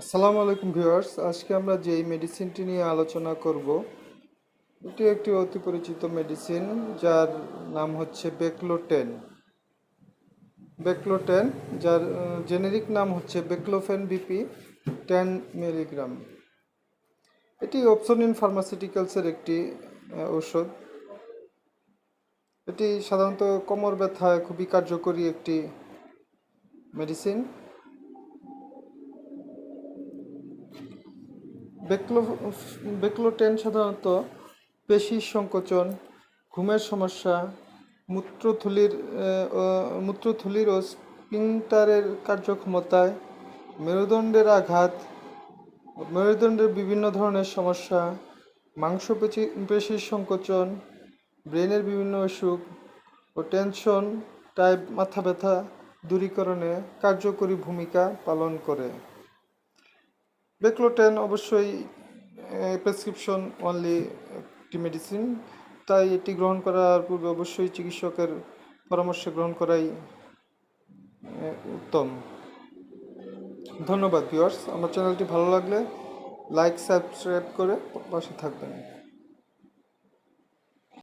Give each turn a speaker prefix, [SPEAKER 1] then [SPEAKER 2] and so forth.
[SPEAKER 1] আসসালামু আলাইকুম ভিউয়ার্স, আজকে আমরা যেই মেডিসিনটি নিয়ে আলোচনা করব এটি একটি অতি পরিচিত মেডিসিন যার নাম হচ্ছে বেক্লোটেন। বেক্লোটেন যার জেনেরিক নাম হচ্ছে বেক্লোফেন বিপি 10 মিলিগ্রাম। এটি অপসনিন ফার্মাসিউটিক্যালসের একটি ঔষধ। এটি সাধারণত কোমর ব্যথায় খুবই কার্যকরী একটি মেডিসিন। বেক্লোটেন সাধারণত পেশির সংকোচন, ঘুমের সমস্যা, মূত্রথলির ও স্ফিংক্টারের কার্যক্ষমতায়, মেরুদণ্ডের আঘাত, মেরুদণ্ডের বিভিন্ন ধরনের সমস্যা, পেশির সংকোচন, ব্রেনের বিভিন্ন অসুখ ও টেনশন টাইপ মাথা ব্যথা দূরীকরণে কার্যকরী ভূমিকা পালন করে। বেক্লোটেন অবশ্যই প্রেসক্রিপশন অনলি একটি মেডিসিন, তাই এটি গ্রহণ করার পূর্বে অবশ্যই চিকিৎসকের পরামর্শ গ্রহণ করাই উত্তম। ধন্যবাদ ভিউয়ার্স, আমার চ্যানেলটি ভালো লাগলে লাইক সাবস্ক্রাইব করে পাশে থাকবেন।